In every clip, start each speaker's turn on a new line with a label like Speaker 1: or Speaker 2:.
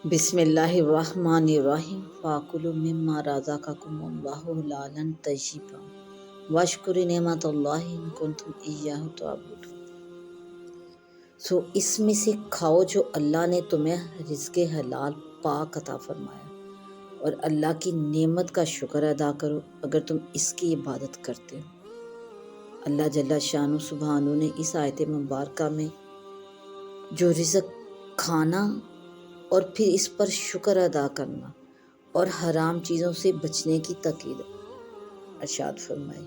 Speaker 1: بسم اللہ الرحمن الرحیم فاکلوا مما رزقکم اللہ حلالا طیبا واشکروا نعمت اللہ ان کنتم ایاہ تعبدون۔ اس میں سے کھاؤ جو اللہ نے تمہیں رزق حلال پاک عطا فرمایا، اور اللہ کی نعمت کا شکر ادا کرو اگر تم اس کی عبادت کرتے ہو۔ اللہ جل شانہ سبحانہ نے اس آیت مبارکہ میں جو رزق کھانا اور پھر اس پر شکر ادا کرنا اور حرام چیزوں سے بچنے کی تاکید ارشاد فرمائی۔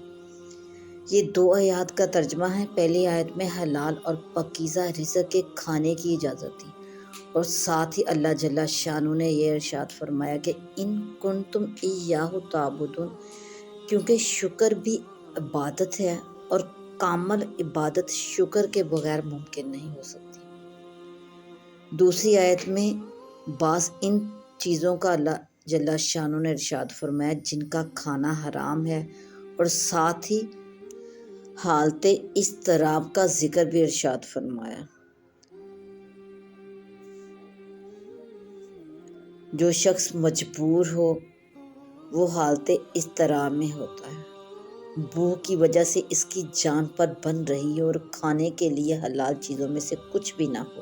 Speaker 1: یہ دو آیات کا ترجمہ ہے۔ پہلی آیت میں حلال اور پاکیزہ رزق کے کھانے کی اجازت دی، اور ساتھ ہی اللہ جل شانہ نے یہ ارشاد فرمایا کہ ان کنتم ایاہ تعبدون، کیونکہ شکر بھی عبادت ہے اور کامل عبادت شکر کے بغیر ممکن نہیں ہو سکتی۔ دوسری آیت میں بعض ان چیزوں کا اللہ جل شانہ نے ارشاد فرمایا جن کا کھانا حرام ہے، اور ساتھ ہی حالت اضطراب کا ذکر بھی ارشاد فرمایا۔ جو شخص مجبور ہو وہ حالت اضطراب میں ہوتا ہے، بھوک کی وجہ سے اس کی جان پر بن رہی ہو اور کھانے کے لیے حلال چیزوں میں سے کچھ بھی نہ ہو،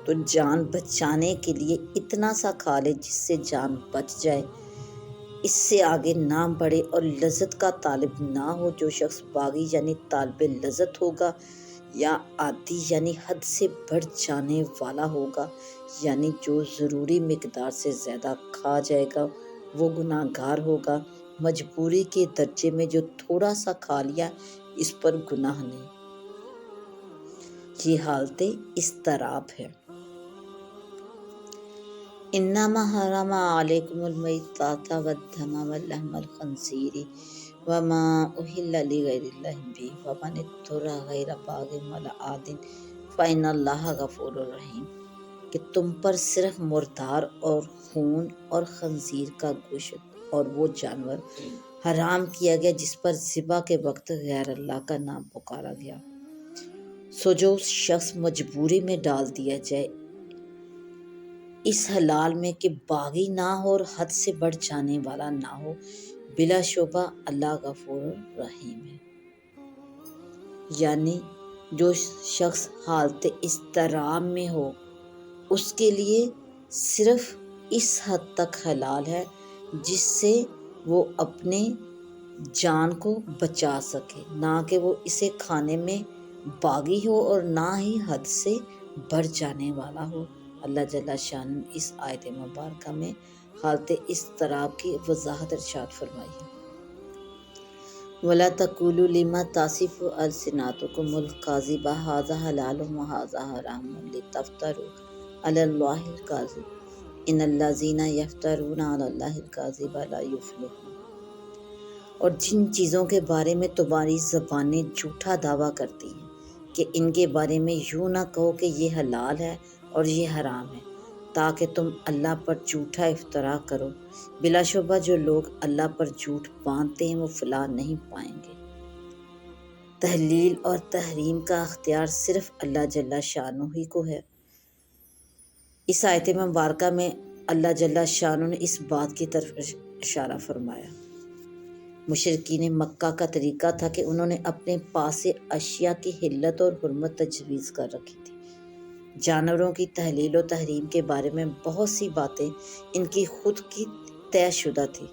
Speaker 1: تو جان بچانے کے لیے اتنا سا کھا لے جس سے جان بچ جائے، اس سے آگے نہ بڑھے اور لذت کا طالب نہ ہو۔ جو شخص باغی یعنی طالب لذت ہوگا، یا عادی یعنی حد سے بڑھ جانے والا ہوگا، یعنی جو ضروری مقدار سے زیادہ کھا جائے گا، وہ گناہ گار ہوگا۔ مجبوری کے درجے میں جو تھوڑا سا کھا لیا اس پر گناہ نہیں، یہ حالت اضطراب ہے۔ انما حرم علیکم المیتۃ والدم ولحم الخنزیر وما اہل لغیر اللہ بہ ومن اضطر غیر باغ ولا عاد فإن اللہ غفور رحیم، کہ تم پر صرف مردار اور خون اور خنزیر کا گوشت اور وہ جانور حرام کیا گیا جس پر ذبح کے وقت غیر اللہ کا نام پکارا گیا۔ جو شخص مجبوری میں ڈال دیا جائے اس حلال میں کہ باغی نہ ہو اور حد سے بڑھ جانے والا نہ ہو، بلا شبہ اللہ غفور رحیم ہے۔ یعنی جو شخص حالت اضطراب میں ہو اس کے لیے صرف اس حد تک حلال ہے جس سے وہ اپنے جان کو بچا سکے، نہ کہ وہ اسے کھانے میں باغی ہو اور نہ ہی حد سے بڑھ جانے والا ہو۔ اللہ جل شانہ نے اس آیت مبارکہ میں حالت اضطراب کی وضاحت ارشاد فرمائی ہے۔ وَلَا تَقُولُوا لِمَا تَصِفُ أَلْسِنَتُكُمُ الْكَذِبَ هَٰذَا حَلَالٌ وَهَٰذَا حَرَامٌ لِتَفْتَرُوا عَلَى اللَّهِ الْكَذِبَ إِنَّ الَّذِينَ يَفْتَرُونَ عَلَى اللَّهِ الْكَذِبَ لَا يُفْلِحُونَ۔ اور جن چیزوں کے بارے میں تمہاری زبانیں جھوٹا دعویٰ کرتی ہیں کہ ان کے بارے میں یوں نہ کہو کہ یہ حلال ہے اور یہ حرام ہے، تاکہ تم اللہ پر جھوٹا افطرا کرو۔ بلا شبہ جو لوگ اللہ پر جھوٹ باندھتے ہیں وہ فلاح نہیں پائیں گے۔ تحلیل اور تحریم کا اختیار صرف اللہ جل شانہ ہی کو ہے۔ اس آیت مبارکہ میں اللہ جل شانہ نے اس بات کی طرف اشارہ فرمایا۔ مشرکین مکہ کا طریقہ تھا کہ انہوں نے اپنے پاس سے اشیاء کی حلت اور حرمت تجویز کر رکھی تھی۔ جانوروں کی تحلیل و تحریم کے بارے میں بہت سی باتیں ان کی خود کی طے شدہ تھی،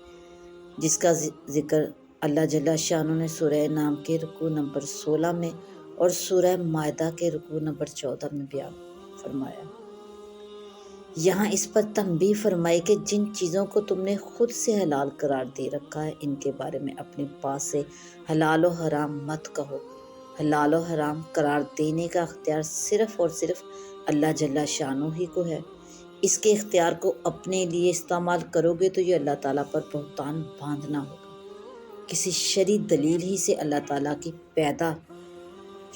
Speaker 1: جس کا ذکر اللہ جل شانہ نے سورہ انعام کے رکوع نمبر 16 میں اور سورہ مائدہ کے رکوع نمبر 14 میں بیان فرمایا۔ یہاں اس پر تنبیہ فرمائی کہ جن چیزوں کو تم نے خود سے حلال قرار دے رکھا ہے ان کے بارے میں اپنے پاس سے حلال و حرام مت کہو۔ حلال و حرام قرار دینے کا اختیار صرف اور صرف اللہ جل شانہ ہی کو ہے۔ اس کے اختیار کو اپنے لیے استعمال کرو گے تو یہ اللہ تعالیٰ پر بہتان باندھنا ہوگا۔ کسی شرعی دلیل ہی سے اللہ تعالیٰ کی پیدا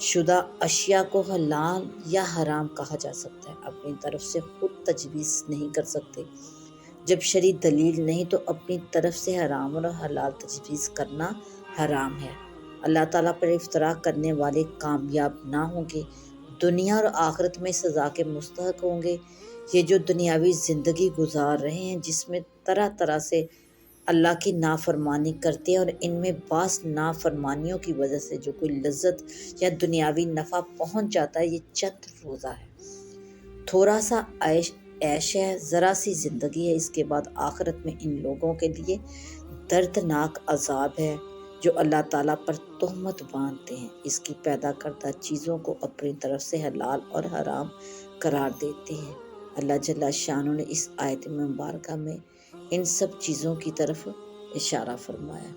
Speaker 1: شدہ اشیاء کو حلال یا حرام کہا جا سکتا ہے، اپنی طرف سے خود تجویز نہیں کر سکتے۔ جب شرعی دلیل نہیں تو اپنی طرف سے حرام اور حلال تجویز کرنا حرام ہے۔ اللہ تعالیٰ پر افطرا کرنے والے کامیاب نہ ہوں گے، دنیا اور آخرت میں سزا کے مستحق ہوں گے۔ یہ جو دنیاوی زندگی گزار رہے ہیں جس میں طرح طرح سے اللہ کی نافرمانی کرتے ہیں، اور ان میں بعض نافرمانیوں کی وجہ سے جو کوئی لذت یا دنیاوی نفع پہنچ جاتا ہے، یہ چند روزہ ہے، تھوڑا سا عیش ہے، ذرا سی زندگی ہے، اس کے بعد آخرت میں ان لوگوں کے لیے دردناک عذاب ہے جو اللہ تعالیٰ پر تہمت باندھتے ہیں، اس کی پیدا کردہ چیزوں کو اپنی طرف سے حلال اور حرام قرار دیتے ہیں۔ اللہ جل شانہ نے اس آیت مبارکہ میں ان سب چیزوں کی طرف اشارہ فرمایا۔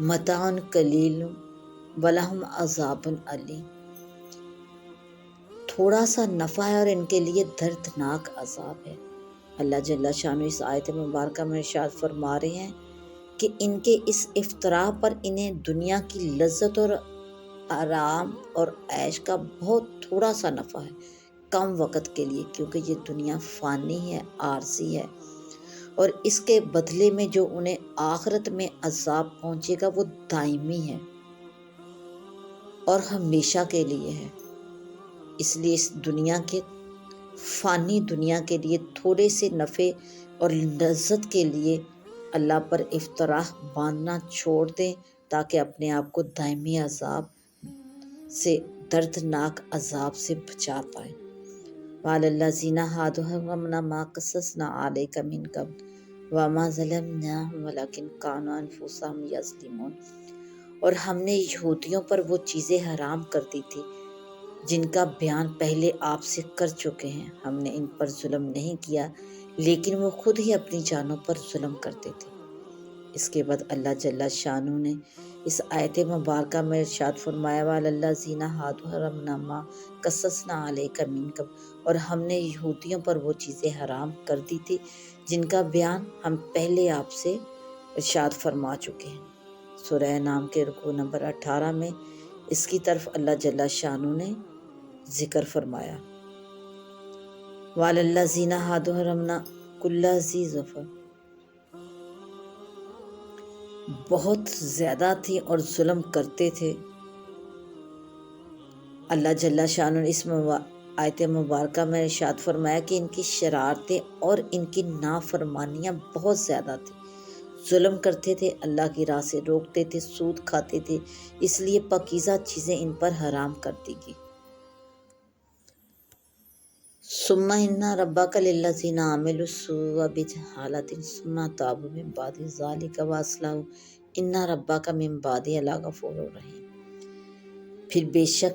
Speaker 1: متاع قلیل ولہم عذاب علیم، تھوڑا سا نفع ہے اور ان کے لیے دردناک عذاب ہے۔ اللہ جل شانہ اس آیت مبارکہ میں ارشاد فرما رہے ہیں کہ ان کے اس افتراء پر انہیں دنیا کی لذت اور آرام اور عیش کا بہت تھوڑا سا نفع ہے، کم وقت کے لیے، کیونکہ یہ دنیا فانی ہے، عارضی ہے، اور اس کے بدلے میں جو انہیں آخرت میں عذاب پہنچے گا وہ دائمی ہے اور ہمیشہ کے لیے ہے۔ اس لیے اس دنیا کے فانی دنیا کے لیے تھوڑے سے نفع اور لذت کے لیے اللہ پر افتراء باندھنا چھوڑ دیں تاکہ اپنے آپ کو دائمی عذاب سے، دردناک عذاب سے بچا پائیں۔ وَعَلَى الَّذِينَ هَادُوا حَرَّمْنَا مَا قَصَّصْنَا عَلَيْكَ مِن قَبْلُ وَمَا ظَلَمْنَاهُمْ وَلَكِنْ كَانُوا أَنفُسَهُمْ يَظْلِمُونَ، اور ہم نے یہودیوں پر وہ چیزیں حرام کر دی تھی جن کا بیان پہلے آپ سے کر چکے ہیں، ہم نے ان پر ظلم نہیں کیا لیکن وہ خود ہی اپنی جانوں پر ظلم کرتے تھے۔ اس کے بعد اللہ جل شانہ نے اس آیت مبارکہ میں ارشاد فرمایا، وَعَلَى الَّذِينَ هَادُوا حَرَّمْنَا مَا قَصَّصْنَا عَلَيْكَ مِن قَبْلُ، اور ہم نے یہودیوں پر وہ چیزیں حرام کر دی تھی جن کا بیان ہم پہلے آپ سے ارشاد فرما چکے ہیں۔ سورہ انعام کے رکوع نمبر 18 میں اس کی طرف اللہ جل شانہ نے ذکر فرمایا، وَعَلَى الَّذِينَ هَادُوا حَرَّمْنَا كُلَّ ذِي ظُفُرٍ، بہت زیادہ تھی اور ظلم کرتے تھے۔ اللہ جل شانہ نے اس آیت مبارکہ میں ارشاد فرمایا کہ ان کی شرارتیں اور ان کی نافرمانیاں بہت زیادہ تھیں، ظلم کرتے تھے، اللہ کی راہ سے روکتے تھے، سود کھاتے تھے، اس لیے پاکیزہ چیزیں ان پر حرام کر دی گئی۔ ثم ان ربک للذین عملوا السوء بجہالۃ ثم تابوا من بعد ذلک واصلحوا ان ربک من بعدہ لغفور رحیم، پھر بے شک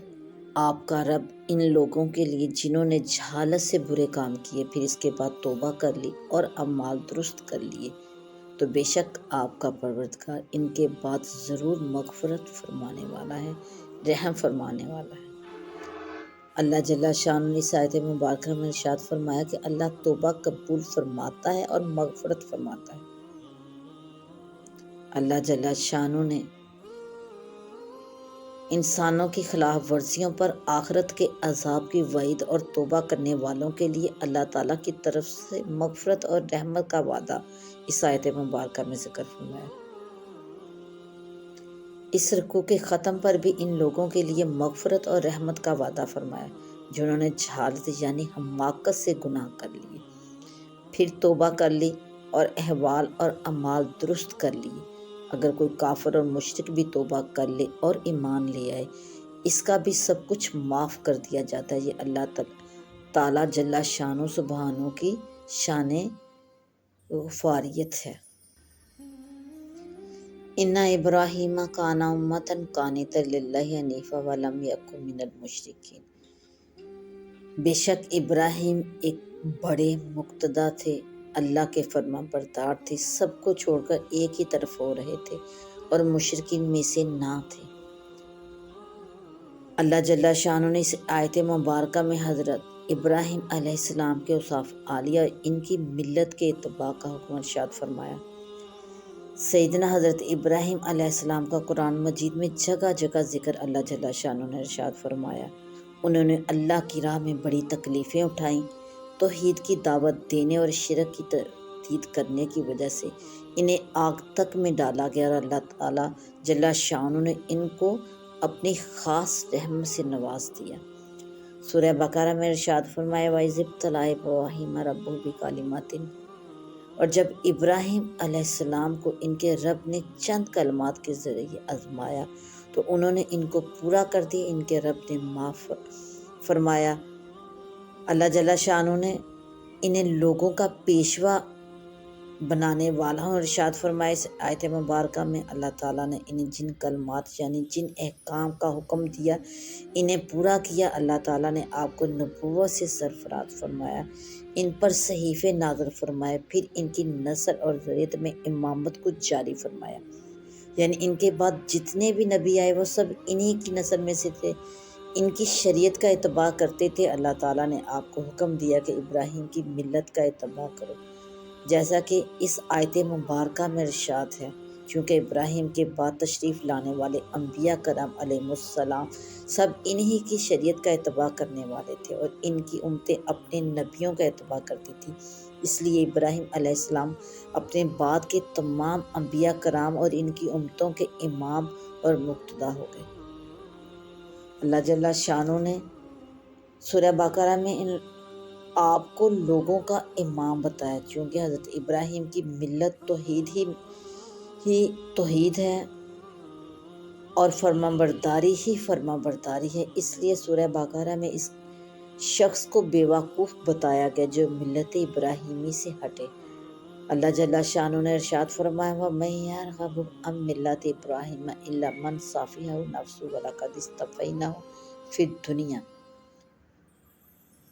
Speaker 1: آپ کا رب ان لوگوں کے لیے جنہوں نے جہالت سے برے کام کیے پھر اس کے بعد توبہ کر لی اور اعمال درست کر لیے، تو بے شک آپ کا پروردگار ان کے بعد ضرور مغفرت فرمانے والا ہے، رحم فرمانے والا ہے۔ اللہ جل شانہ نے اس آیت مبارکہ میں ارشاد فرمایا کہ اللہ توبہ قبول فرماتا ہے اور مغفرت فرماتا ہے۔ اللہ جل شانہ نے انسانوں کی خلاف ورزیوں پر آخرت کے عذاب کی وعید اور توبہ کرنے والوں کے لیے اللہ تعالیٰ کی طرف سے مغفرت اور رحمت کا وعدہ اس آیت مبارکہ میں ذکر فرمایا۔ اس رکوع کے ختم پر بھی ان لوگوں کے لیے مغفرت اور رحمت کا وعدہ فرمایا جنہوں نے جہالت یعنی حماقت سے گناہ کر لیے، پھر توبہ کر لی اور احوال اور اعمال درست کر لیے۔ اگر کوئی کافر اور مشرک بھی توبہ کر لے اور ایمان لے آئے، اس کا بھی سب کچھ معاف کر دیا جاتا ہے۔ یہ اللہ تعالیٰ جل شانہ سبحانہ کی شان غفاریت ہے۔ ان ابراہیم کان امۃ قانتا للہ حنیفا ولم یک من المشرکین، بے شک ابراہیم ایک بڑے مقتدی تھے، اللہ کے فرما بردار تھے، سب کو چھوڑ کر ایک ہی طرف ہو رہے تھے اور مشرکین میں سے نہ تھے۔ اللہ جل شانہ نے اس آیت مبارکہ میں حضرت ابراہیم علیہ السلام کے اوصاف عالیہ اور ان کی ملت کے اتباع کا حکم ارشاد فرمایا۔ سیدنا حضرت ابراہیم علیہ السلام کا قرآن مجید میں جگہ جگہ ذکر اللہ جل شانہ نے ارشاد فرمایا۔ انہوں نے اللہ کی راہ میں بڑی تکلیفیں اٹھائیں، توحید کی دعوت دینے اور شرک کی تردید کرنے کی وجہ سے انہیں آگ تک میں ڈالا گیا، اور اللہ تعالیٰ جل شانہ نے ان کو اپنی خاص رحمت سے نواز دیا۔ سورہ بقرہ میں ارشاد فرمایا وَإِذِ ابْتَلَىٰ إِبْرَاهِيمَ رَبُّهُ بِكَلِمَاتٍ، اور جب ابراہیم علیہ السلام کو ان کے رب نے چند کلمات کے ذریعے آزمایا تو انہوں نے ان کو پورا کر دی، ان کے رب نے معاف فرمایا۔ اللہ جل شانہ نے انہیں لوگوں کا پیشوا بنانے والا ہوں۔ ارشاد فرمائے اس آیت مبارکہ میں اللہ تعالیٰ نے انہیں جن کلمات یعنی جن احکام کا حکم دیا انہیں پورا کیا۔ اللہ تعالیٰ نے آپ کو نبوت سے سرفراز فرمایا، ان پر صحیفے نازل فرمائے، پھر ان کی نسل اور ذریت میں امامت کو جاری فرمایا، یعنی ان کے بعد جتنے بھی نبی آئے وہ سب انہی کی نسل میں سے تھے، ان کی شریعت کا اتباع کرتے تھے۔ اللہ تعالیٰ نے آپ کو حکم دیا کہ ابراہیم کی ملت کا اتباع کرو، جیسا کہ اس آیت مبارکہ میں ارشاد ہے، چونکہ ابراہیم کے بعد تشریف لانے والے انبیاء کرام علیہم السلام سب انہی کی شریعت کا اتباع کرنے والے تھے اور ان کی امتیں اپنے نبیوں کا اتباع کرتی تھی، اس لیے ابراہیم علیہ السلام اپنے بعد کے تمام انبیاء کرام اور ان کی امتوں کے امام اور مقتدا ہو گئے۔ اللہ جل شانہ نے سورہ بقرہ میں آپ کو لوگوں کا امام بتایا، چونکہ حضرت ابراہیم کی ملت توحید ہے اور فرمانبرداری ہی فرمانبرداری ہے، اس لیے سورہ بقرہ میں اس شخص کو بیوقوف بتایا گیا جو ملت ابراہیمی سے ہٹے۔ اللہ جل شانہ نے ارشاد فرمایا وَمَن يَرْغَبُ عَن مِّلَّةِ إِبْرَاهِيمَ إِلَّا مَن سَفِهَ نَفْسَهُ وَلَقَدِ اصْطَفَيْنَاهُ فِي الدُّنْيَا،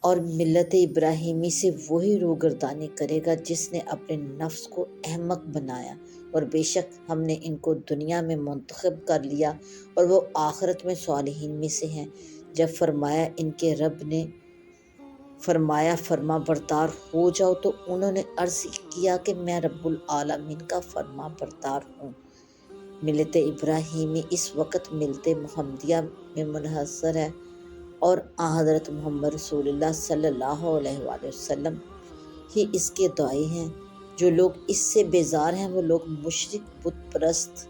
Speaker 1: اور ملت ابراہیمی سے وہی روگردانی کرے گا جس نے اپنے نفس کو احمق بنایا، اور بے شک ہم نے ان کو دنیا میں منتخب کر لیا اور وہ آخرت میں صالحین میں سے ہیں۔ جب فرمایا ان کے رب نے فرمایا فرما بردار ہو جاؤ تو انہوں نے عرض کیا کہ میں رب العالمین کا فرما بردار ہوں۔ ملت ابراہیمی اس وقت ملت محمدیہ میں منحصر ہے اور حضرت محمد رسول اللہ صلی اللہ علیہ وآلہ وسلم ہی اس کے داعی ہیں۔ جو لوگ اس سے بیزار ہیں وہ لوگ مشرک، بت پرست،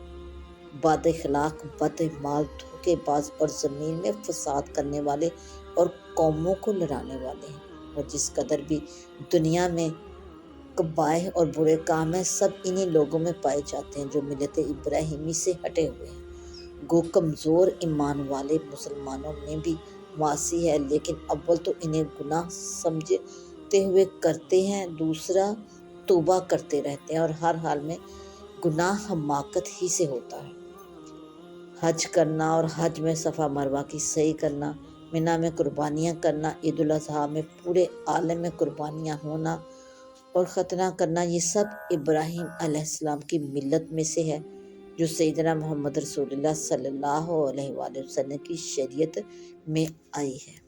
Speaker 1: بد اخلاق، بد اعمال، دھوکے باز اور زمین میں فساد کرنے والے اور قوموں کو لڑانے والے ہیں، اور جس قدر بھی دنیا میں قبائح اور برے کام ہیں سب انہی لوگوں میں پائے جاتے ہیں جو ملت ابراہیمی سے ہٹے ہوئے ہیں۔ گو کمزور ایمان والے مسلمانوں میں بھی معاصی ہے، لیکن اول تو انہیں گناہ سمجھتے ہوئے کرتے ہیں، دوسرا توبہ کرتے رہتے ہیں، اور ہر حال میں گناہ حماقت ہی سے ہوتا ہے۔ حج کرنا اور حج میں صفا مروہ کی سعی کرنا، منی میں قربانیاں کرنا، عید الاضحیٰ میں پورے عالم میں قربانیاں ہونا اور ختنہ کرنا، یہ سب ابراہیم علیہ السلام کی ملت میں سے ہے جو سیدنا محمد رسول اللہ صلی اللہ علیہ وآلہ وسلم کی شریعت میں آئی ہے۔